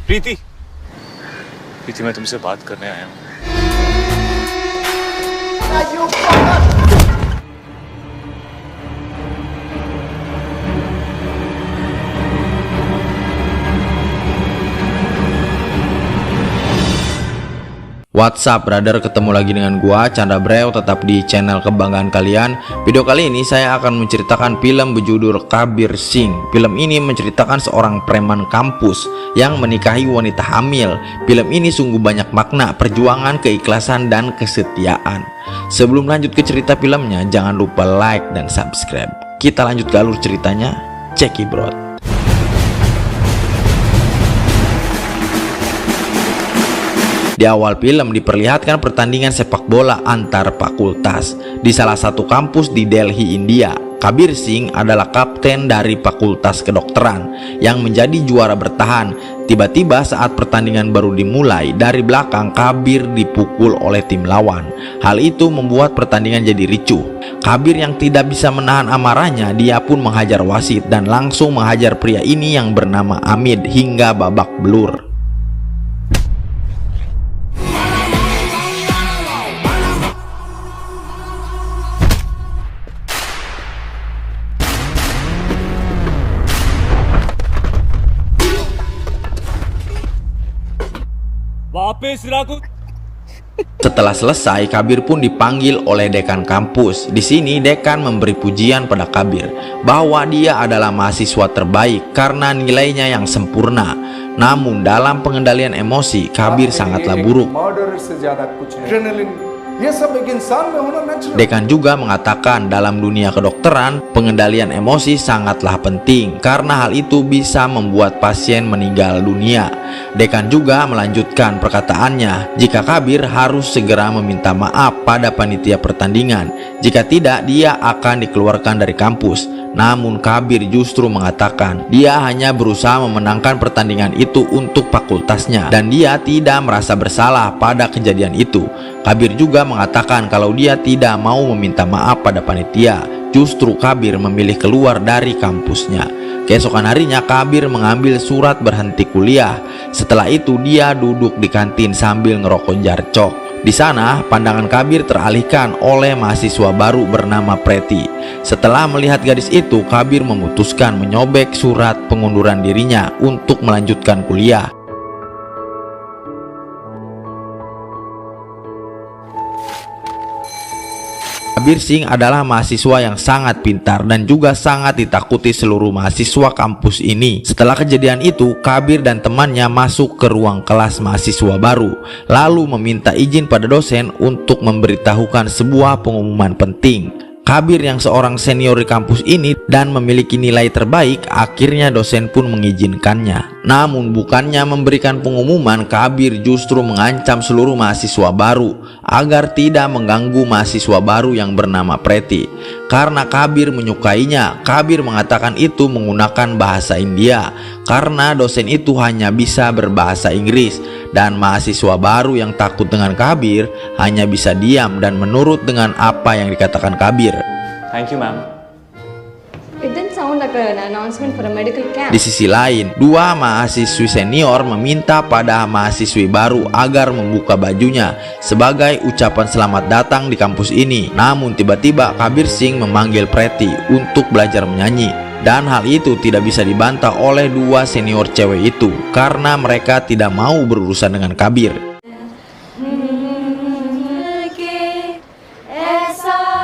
प्रीति, प्रीति मैं तुमसे बात करने आया हूँ। What's up brother, ketemu lagi dengan gua Chandra Breo, tetap di channel kebanggaan kalian. Video kali ini saya akan menceritakan film berjudul Kabir Singh. Film ini menceritakan seorang preman kampus yang menikahi wanita hamil. Film ini sungguh banyak makna, perjuangan, keikhlasan, dan kesetiaan. Sebelum lanjut ke cerita filmnya, jangan lupa like dan subscribe. Kita lanjut ke alur ceritanya, cekidot. Di awal film diperlihatkan pertandingan sepak bola antar fakultas di salah satu kampus di Delhi, India. Kabir Singh adalah kapten dari fakultas kedokteran yang menjadi juara bertahan. Tiba-tiba saat pertandingan baru dimulai, dari belakang Kabir dipukul oleh tim lawan. Hal itu membuat pertandingan jadi ricuh. Kabir yang tidak bisa menahan amarahnya, dia pun menghajar wasit dan langsung menghajar pria ini yang bernama Hamid hingga babak belur. Setelah selesai, Kabir pun dipanggil oleh dekan kampus. Di sini dekan memberi pujian pada Kabir bahwa dia adalah mahasiswa terbaik karena nilainya yang sempurna. Namun dalam pengendalian emosi, Kabir sangatlah buruk. Dekan juga mengatakan dalam dunia kedokteran, pengendalian emosi sangatlah penting karena hal itu bisa membuat pasien meninggal dunia. Dekan juga melanjutkan perkataannya, jika Kabir harus segera meminta maaf pada panitia pertandingan. Jika tidak, dia akan dikeluarkan dari kampus. Namun Kabir justru mengatakan dia hanya berusaha memenangkan pertandingan itu untuk fakultasnya dan dia tidak merasa bersalah pada kejadian itu. Kabir juga mengatakan kalau dia tidak mau meminta maaf pada panitia. Justru Kabir memilih keluar dari kampusnya. Keesokan harinya Kabir mengambil surat berhenti kuliah. Setelah itu dia duduk di kantin sambil ngerokok jarcok. Di sana pandangan Kabir teralihkan oleh mahasiswa baru bernama Preti. Setelah melihat gadis itu, Kabir memutuskan menyobek surat pengunduran dirinya untuk melanjutkan kuliah. Kabir Singh adalah mahasiswa yang sangat pintar dan juga sangat ditakuti seluruh mahasiswa kampus ini. Setelah kejadian itu, Kabir dan temannya masuk ke ruang kelas mahasiswa baru, lalu meminta izin pada dosen untuk memberitahukan sebuah pengumuman penting. Kabir yang seorang senior di kampus ini dan memiliki nilai terbaik, akhirnya dosen pun mengizinkannya. Namun bukannya memberikan pengumuman, Kabir justru mengancam seluruh mahasiswa baru agar tidak mengganggu mahasiswa baru yang bernama Preti. Karena Kabir menyukainya, Kabir mengatakan itu menggunakan bahasa India karena dosen itu hanya bisa berbahasa Inggris. Dan mahasiswa baru yang takut dengan Kabir hanya bisa diam dan menurut dengan apa yang dikatakan Kabir. Thank you, ma'am. It didn't sound like an announcement for a medical camp. Di sisi lain, dua mahasiswi senior meminta pada mahasiswi baru agar membuka bajunya sebagai ucapan selamat datang di kampus ini. Namun tiba-tiba Kabir Singh memanggil Preti untuk belajar menyanyi. Dan hal itu tidak bisa dibantah oleh dua senior cewek itu karena mereka tidak mau berurusan dengan Kabir.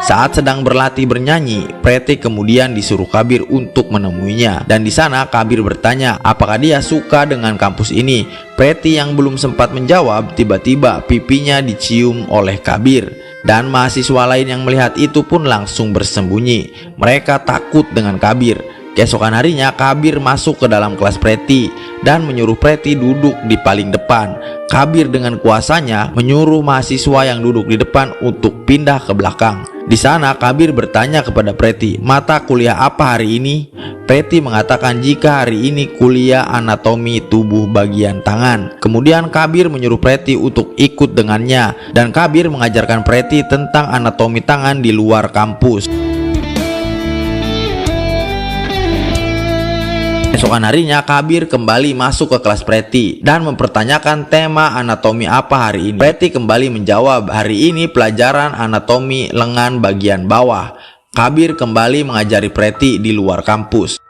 Saat sedang berlatih bernyanyi, Preti kemudian disuruh Kabir untuk menemuinya. Dan di sana Kabir bertanya apakah dia suka dengan kampus ini. Preti yang belum sempat menjawab, tiba-tiba pipinya dicium oleh Kabir. Dan mahasiswa lain yang melihat itu pun langsung bersembunyi. Mereka takut dengan Kabir. Keesokan harinya Kabir masuk ke dalam kelas Preti dan menyuruh Preti duduk di paling depan. Kabir dengan kuasanya menyuruh mahasiswa yang duduk di depan untuk pindah ke belakang. Di sana Kabir bertanya kepada Preti, mata kuliah apa hari ini? Preti mengatakan jika hari ini kuliah anatomi tubuh bagian tangan. Kemudian Kabir menyuruh Preti untuk ikut dengannya dan Kabir mengajarkan Preti tentang anatomi tangan di luar kampus. Esokan harinya Kabir kembali masuk ke kelas Preti dan mempertanyakan tema anatomi apa hari ini. Preti kembali menjawab, hari ini pelajaran anatomi lengan bagian bawah. Kabir kembali mengajari Preti di luar kampus.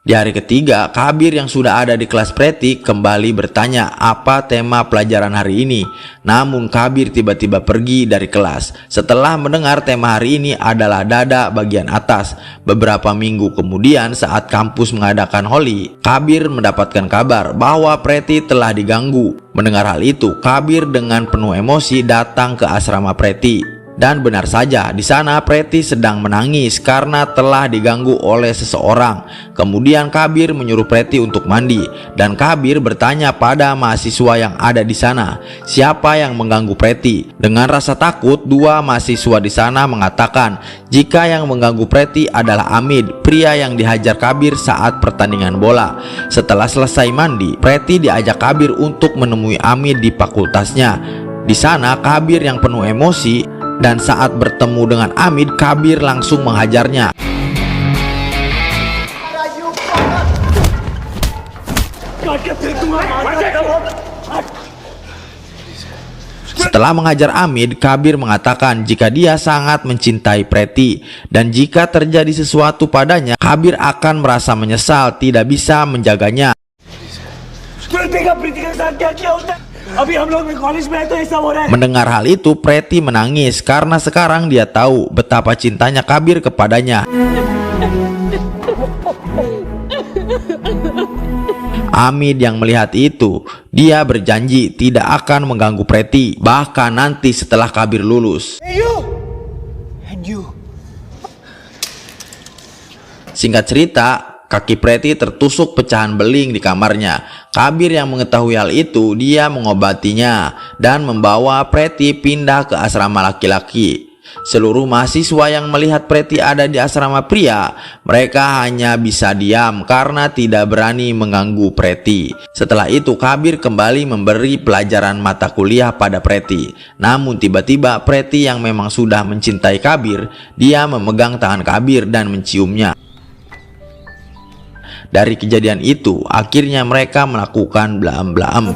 Di hari ketiga, Kabir yang sudah ada di kelas Preti kembali bertanya apa tema pelajaran hari ini. Namun Kabir tiba-tiba pergi dari kelas setelah mendengar tema hari ini adalah dada bagian atas. Beberapa minggu kemudian saat kampus mengadakan holi, Kabir mendapatkan kabar bahwa Preti telah diganggu. Mendengar hal itu, Kabir dengan penuh emosi datang ke asrama Preti. Dan benar saja, di sana Preti sedang menangis karena telah diganggu oleh seseorang. Kemudian Kabir menyuruh Preti untuk mandi dan Kabir bertanya pada mahasiswa yang ada di sana, siapa yang mengganggu Preti. Dengan rasa takut, dua mahasiswa di sana mengatakan jika yang mengganggu Preti adalah Amid, pria yang dihajar Kabir saat pertandingan bola. Setelah selesai mandi, Preti diajak Kabir untuk menemui Amid di fakultasnya. Di sana Kabir yang penuh emosi, dan saat bertemu dengan Amid, Kabir langsung menghajarnya. Setelah mengajar Amid, Kabir mengatakan jika dia sangat mencintai Preti dan jika terjadi sesuatu padanya, Kabir akan merasa menyesal tidak bisa menjaganya. Mendengar hal itu, Preti menangis karena sekarang dia tahu betapa cintanya Kabir kepadanya. Amid yang melihat itu, dia berjanji tidak akan mengganggu Preti, bahkan nanti setelah Kabir lulus. Singkat cerita, kaki Preti tertusuk pecahan beling di kamarnya. Kabir yang mengetahui hal itu, dia mengobatinya dan membawa Preti pindah ke asrama laki-laki. Seluruh mahasiswa yang melihat Preti ada di asrama pria, mereka hanya bisa diam karena tidak berani mengganggu Preti. Setelah itu Kabir kembali memberi pelajaran mata kuliah pada Preti. Namun tiba-tiba Preti yang memang sudah mencintai Kabir, dia memegang tangan Kabir dan menciumnya. Dari kejadian itu, akhirnya mereka melakukan blaam-blaam.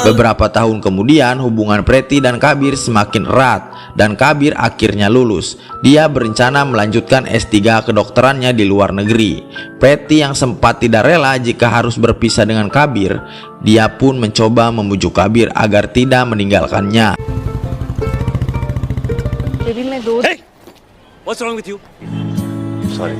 Beberapa tahun kemudian, hubungan Preti dan Kabir semakin erat dan Kabir akhirnya lulus. Dia berencana melanjutkan S3 kedokterannya di luar negeri. Preti yang sempat tidak rela jika harus berpisah dengan Kabir, dia pun mencoba membujuk Kabir agar tidak meninggalkannya. What's wrong with you? Sorry.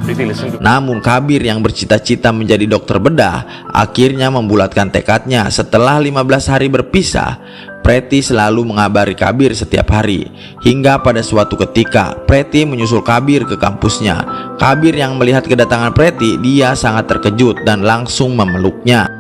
Priti, listen to... Namun Kabir yang bercita-cita menjadi dokter bedah akhirnya membulatkan tekadnya. Setelah 15 hari berpisah, Preti selalu mengabari Kabir setiap hari. Hingga pada suatu ketika, Preti menyusul Kabir ke kampusnya. Kabir yang melihat kedatangan Preti, dia sangat terkejut dan langsung memeluknya.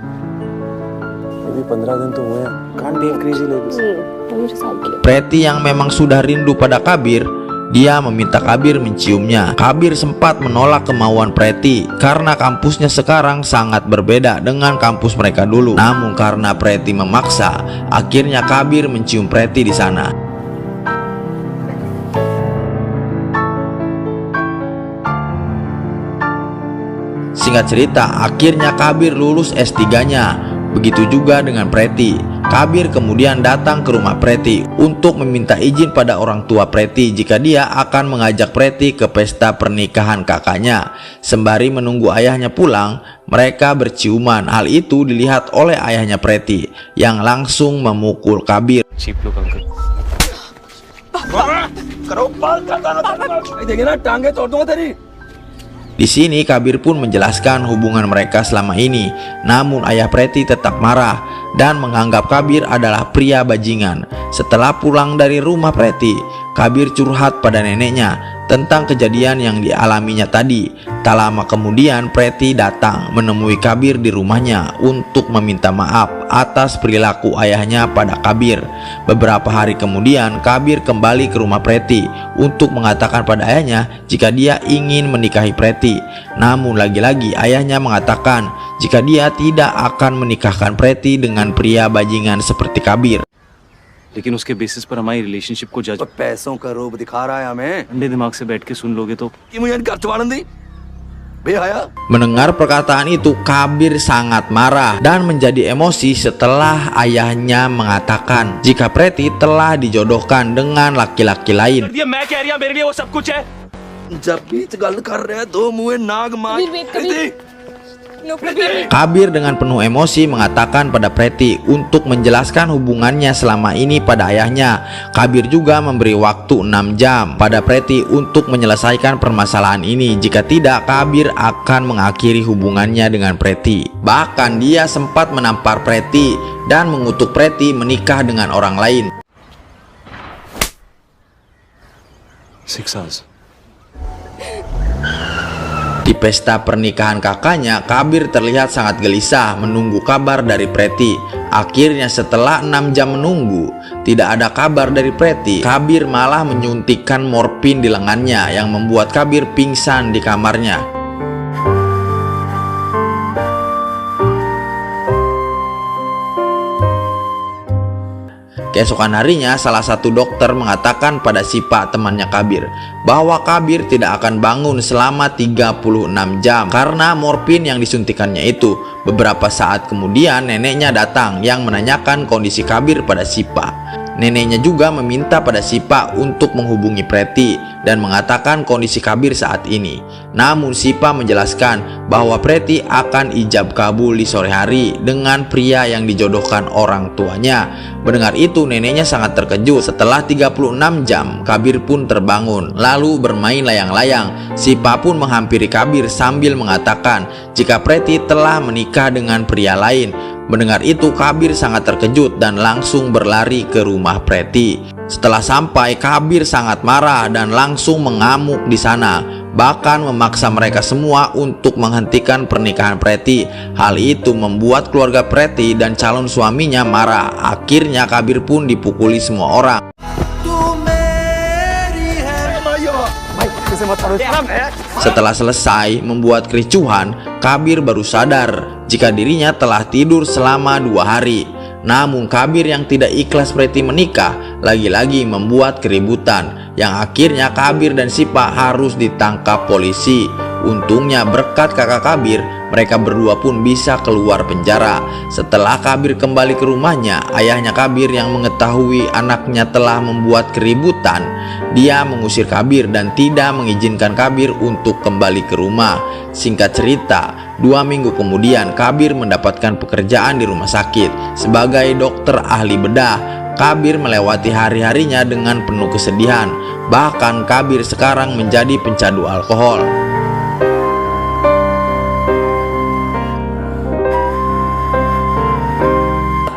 Preti yang memang sudah rindu pada Kabir, dia meminta Kabir menciumnya. Kabir sempat menolak kemauan Preti karena kampusnya sekarang sangat berbeda dengan kampus mereka dulu. Namun karena Preti memaksa, akhirnya Kabir mencium Preti di sana. Singkat cerita, akhirnya Kabir lulus S3-nya. Begitu juga dengan Preti. Kabir kemudian datang ke rumah Preti untuk meminta izin pada orang tua Preti jika dia akan mengajak Preti ke pesta pernikahan kakaknya. Sembari menunggu ayahnya pulang, mereka berciuman. Hal itu dilihat oleh ayahnya Preti yang langsung memukul Kabir. Di sini Kabir pun menjelaskan hubungan mereka selama ini. Namun ayah Preti tetap marah dan menganggap Kabir adalah pria bajingan. Setelah pulang dari rumah Preti, Kabir curhat pada neneknya tentang kejadian yang dialaminya tadi. Tak lama kemudian Preti datang menemui Kabir di rumahnya untuk meminta maaf atas perilaku ayahnya pada Kabir. Beberapa hari kemudian Kabir kembali ke rumah Preti untuk mengatakan pada ayahnya jika dia ingin menikahi Preti. Namun lagi-lagi ayahnya mengatakan jika dia tidak akan menikahkan Preti dengan pria bajingan seperti Kabir. लेकिन उसके बेसिस पर हमारी रिलेशनशिप को जज पैसों का रोब दिखा रहा है हमें ठंडे दिमाग से बैठ के सुन लोगे तो कि मुझे घर चवाड़न दी बेहया। Mendengar perkataan itu, Kabir sangat marah dan menjadi emosi setelah ayahnya mengatakan jika Preti telah dijodohkan dengan laki-laki lain. मैं कह रही हूं मेरे लिए वो सब कुछ है जब बीच गल कर रहे हैं तो मुंह नाग मार Kabir dengan penuh emosi mengatakan pada Preti untuk menjelaskan hubungannya selama ini pada ayahnya. Kabir juga memberi waktu 6 jam pada Preti untuk menyelesaikan permasalahan ini. Jika tidak, Kabir akan mengakhiri hubungannya dengan Preti. Bahkan dia sempat menampar Preti dan mengutuk Preti menikah dengan orang lain. 6 hours. Di pesta pernikahan kakaknya, Kabir terlihat sangat gelisah menunggu kabar dari Preti. Akhirnya setelah 6 jam menunggu, tidak ada kabar dari Preti. Kabir malah menyuntikkan morfin di lengannya yang membuat Kabir pingsan di kamarnya. Keesokan harinya, salah satu dokter mengatakan pada Sipa, temannya Kabir, bahwa Kabir tidak akan bangun selama 36 jam karena morfin yang disuntikannya itu. Beberapa saat kemudian, neneknya datang yang menanyakan kondisi Kabir pada Sipa. Neneknya juga meminta pada Sipa untuk menghubungi Preti dan mengatakan kondisi Kabir saat ini. Namun Sipa menjelaskan bahwa Preti akan ijab kabul di sore hari dengan pria yang dijodohkan orang tuanya. Mendengar itu, neneknya sangat terkejut. Setelah 36 jam, Kabir pun terbangun lalu bermain layang-layang. Sipa pun menghampiri Kabir sambil mengatakan jika Preti telah menikah dengan pria lain. Mendengar itu, Kabir sangat terkejut dan langsung berlari ke rumah Preti. Setelah sampai, Kabir sangat marah dan langsung mengamuk di sana, bahkan memaksa mereka semua untuk menghentikan pernikahan Preti. Hal itu membuat keluarga Preti dan calon suaminya marah. Akhirnya Kabir pun dipukuli semua orang. Setelah selesai membuat kericuhan, Kabir baru sadar jika dirinya telah tidur selama 2 hari. Namun Kabir yang tidak ikhlas Preti menikah lagi-lagi membuat keributan yang akhirnya Kabir dan Sipa harus ditangkap polisi. Untungnya berkat kakak Kabir, mereka berdua pun bisa keluar penjara. Setelah Kabir kembali ke rumahnya, ayahnya Kabir yang mengetahui anaknya telah membuat keributan, dia mengusir Kabir dan tidak mengizinkan Kabir untuk kembali ke rumah. Singkat cerita, 2 minggu kemudian Kabir mendapatkan pekerjaan di rumah sakit sebagai dokter ahli bedah. Kabir melewati hari-harinya dengan penuh kesedihan. Bahkan Kabir sekarang menjadi pencandu alkohol.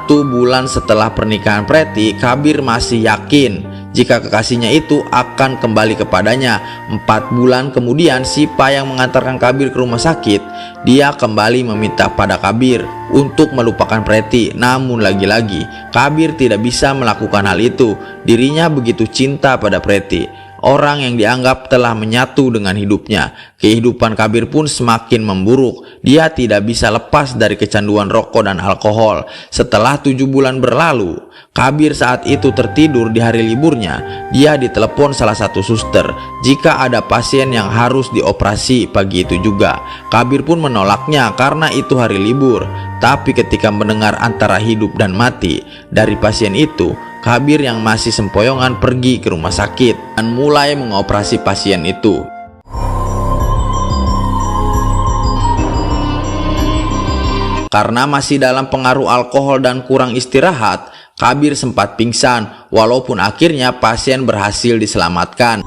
1 bulan setelah pernikahan Preti, Kabir masih yakin jika kekasihnya itu akan kembali kepadanya. 4 bulan kemudian, Sipa yang mengantarkan Kabir ke rumah sakit, dia kembali meminta pada Kabir untuk melupakan Preti. Namun lagi-lagi Kabir tidak bisa melakukan hal itu. Dirinya begitu cinta pada Preti, orang yang dianggap telah menyatu dengan hidupnya. Kehidupan Kabir pun semakin memburuk. Dia tidak bisa lepas dari kecanduan rokok dan alkohol. Setelah 7 bulan berlalu, Kabir saat itu tertidur di hari liburnya. Dia ditelepon salah satu suster jika ada pasien yang harus dioperasi pagi itu juga. Kabir pun menolaknya karena itu hari libur. Tapi ketika mendengar antara hidup dan mati dari pasien itu, Kabir yang masih sempoyongan pergi ke rumah sakit dan mulai mengoperasi pasien itu. Karena masih dalam pengaruh alkohol dan kurang istirahat, Kabir sempat pingsan, walaupun akhirnya pasien berhasil diselamatkan.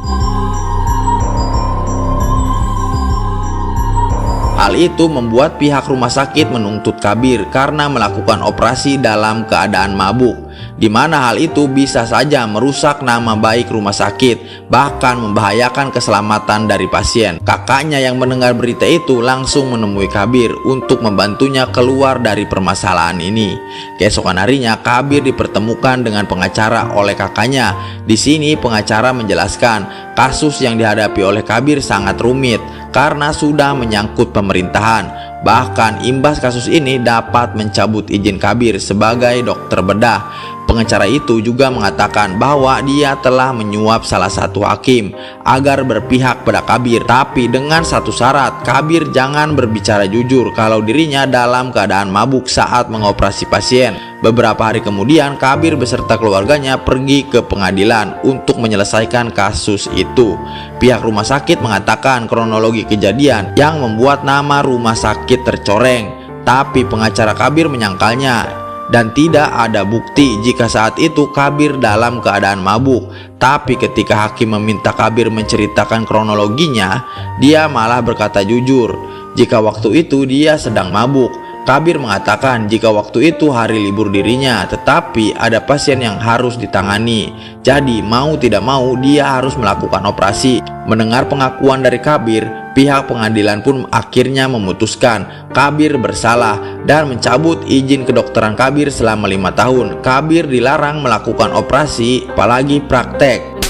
Hal itu membuat pihak rumah sakit menuntut Kabir karena melakukan operasi dalam keadaan mabuk. di mana hal itu bisa saja merusak nama baik rumah sakit, bahkan membahayakan keselamatan dari pasien. Kakaknya yang mendengar berita itu langsung menemui Kabir untuk membantunya keluar dari permasalahan ini. Keesokan harinya Kabir dipertemukan dengan pengacara oleh kakaknya. Di sini pengacara menjelaskan kasus yang dihadapi oleh Kabir sangat rumit karena sudah menyangkut pemerintahan. Bahkan imbas kasus ini dapat mencabut izin Kabir sebagai dokter bedah. Pengacara itu juga mengatakan bahwa dia telah menyuap salah satu hakim agar berpihak pada Kabir, tapi dengan satu syarat, Kabir jangan berbicara jujur kalau dirinya dalam keadaan mabuk saat mengoperasi pasien. Beberapa hari kemudian Kabir beserta keluarganya pergi ke pengadilan untuk menyelesaikan kasus itu. Pihak rumah sakit mengatakan kronologi kejadian yang membuat nama rumah sakit tercoreng, tapi pengacara Kabir menyangkalnya dan tidak ada bukti jika saat itu Kabir dalam keadaan mabuk. Tapi ketika hakim meminta Kabir menceritakan kronologinya, dia malah berkata jujur jika waktu itu dia sedang mabuk. Kabir mengatakan jika waktu itu hari libur dirinya, tetapi ada pasien yang harus ditangani. Jadi mau tidak mau dia harus melakukan operasi. Mendengar pengakuan dari Kabir, pihak pengadilan pun akhirnya memutuskan Kabir bersalah dan mencabut izin kedokteran Kabir selama 5 tahun. Kabir dilarang melakukan operasi, apalagi praktek.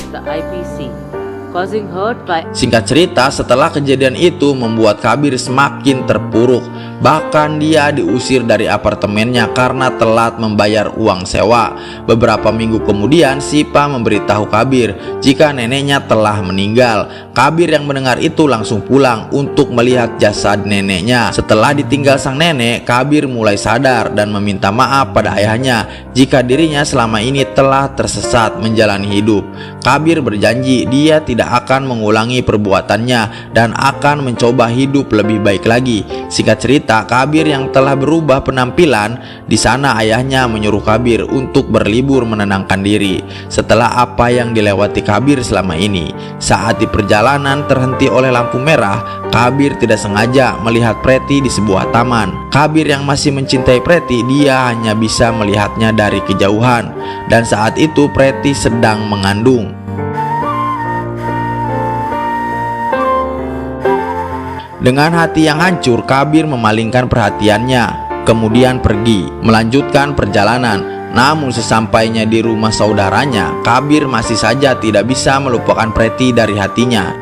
Singkat cerita, setelah kejadian itu membuat Kabir semakin terpuruk. Bahkan dia diusir dari apartemennya karena telat membayar uang sewa. Beberapa minggu kemudian Sipa memberitahu Kabir jika neneknya telah meninggal. Kabir yang mendengar itu langsung pulang untuk melihat jasad neneknya. Setelah ditinggal sang nenek, Kabir mulai sadar dan meminta maaf pada ayahnya jika dirinya selama ini telah tersesat menjalani hidup. Kabir berjanji dia tidak akan mengulangi perbuatannya dan akan mencoba hidup lebih baik lagi. Singkat cerita, Kabir yang telah berubah penampilan, di sana ayahnya menyuruh Kabir untuk berlibur menenangkan diri setelah apa yang dilewati Kabir selama ini. Saat di perjalanan terhenti oleh lampu merah, Kabir tidak sengaja melihat Preti di sebuah taman. Kabir yang masih mencintai Preti, dia hanya bisa melihatnya dari kejauhan, dan saat itu Preti sedang mengandung. Dengan hati yang hancur, Kabir memalingkan perhatiannya, kemudian pergi melanjutkan perjalanan. Namun sesampainya di rumah saudaranya, Kabir masih saja tidak bisa melupakan Preti dari hatinya.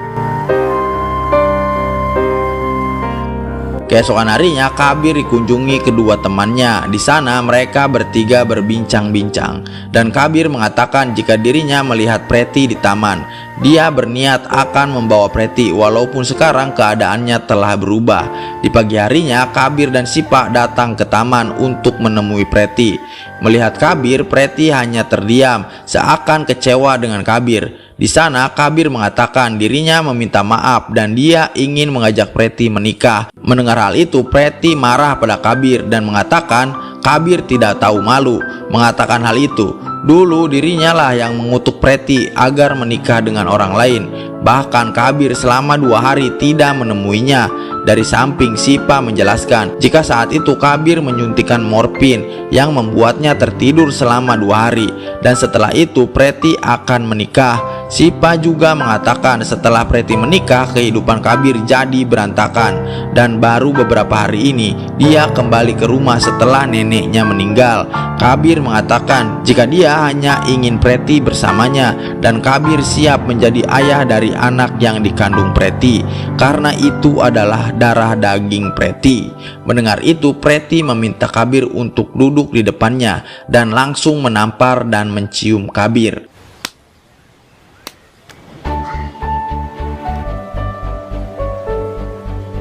Keesokan harinya Kabir dikunjungi kedua temannya. Di sana mereka bertiga berbincang-bincang dan Kabir mengatakan jika dirinya melihat Preti di taman. Dia berniat akan membawa Preti walaupun sekarang keadaannya telah berubah. Di pagi harinya Kabir dan Sipa datang ke taman untuk menemui Preti. Melihat Kabir, Preti hanya terdiam seakan kecewa dengan Kabir. Di sana Kabir mengatakan dirinya meminta maaf dan dia ingin mengajak Preti menikah. Mendengar hal itu, Preti marah pada Kabir dan mengatakan Kabir tidak tahu malu mengatakan hal itu. Dulu dirinya lah yang mengutuk Preti agar menikah dengan orang lain. Bahkan Kabir selama 2 hari tidak menemuinya. Dari samping Sipa menjelaskan jika saat itu Kabir menyuntikkan morfin yang membuatnya tertidur selama 2 hari dan setelah itu Preti akan menikah. Sipa juga mengatakan setelah Preti menikah kehidupan Kabir jadi berantakan dan baru beberapa hari ini dia kembali ke rumah setelah neneknya meninggal. Kabir mengatakan jika dia hanya ingin Preti bersamanya dan Kabir siap menjadi ayah dari anak yang dikandung Preti karena itu adalah darah daging Preti. Mendengar itu, Preti meminta Kabir untuk duduk di depannya dan langsung menampar dan mencium Kabir.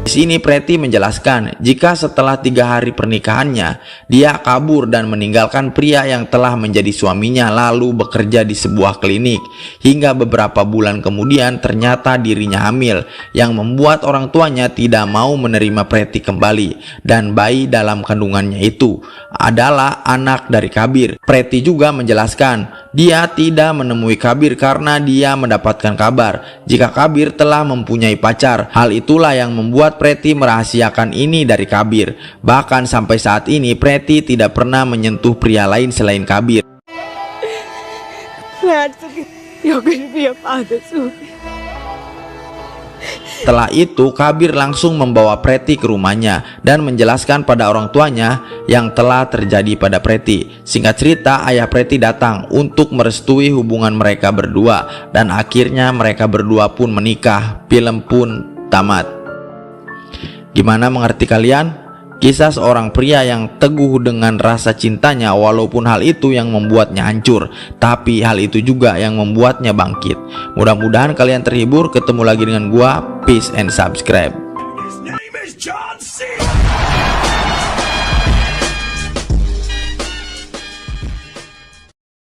Di sini Preti menjelaskan jika setelah 3 hari pernikahannya dia kabur dan meninggalkan pria yang telah menjadi suaminya lalu bekerja di sebuah klinik. Hingga beberapa bulan kemudian ternyata dirinya hamil yang membuat orang tuanya tidak mau menerima Preti kembali dan bayi dalam kandungannya itu adalah anak dari Kabir. Preti juga menjelaskan dia tidak menemui Kabir karena dia mendapatkan kabar jika Kabir telah mempunyai pacar. Hal itulah yang membuat Preti merahasiakan ini dari Kabir. Bahkan sampai saat ini Preti tidak pernah menyentuh pria lain selain Kabir. You're going to be a father soon. Setelah itu, Kabir langsung membawa Preti ke rumahnya dan menjelaskan pada orang tuanya yang telah terjadi pada Preti. Singkat cerita, ayah Preti datang untuk merestui hubungan mereka berdua dan akhirnya mereka berdua pun menikah. Film pun tamat. Gimana mengerti kalian? Kisah seorang pria yang teguh dengan rasa cintanya walaupun hal itu yang membuatnya hancur, tapi hal itu juga yang membuatnya bangkit. Mudah-mudahan kalian terhibur. Ketemu lagi dengan gua. Peace and subscribe. His name is John C.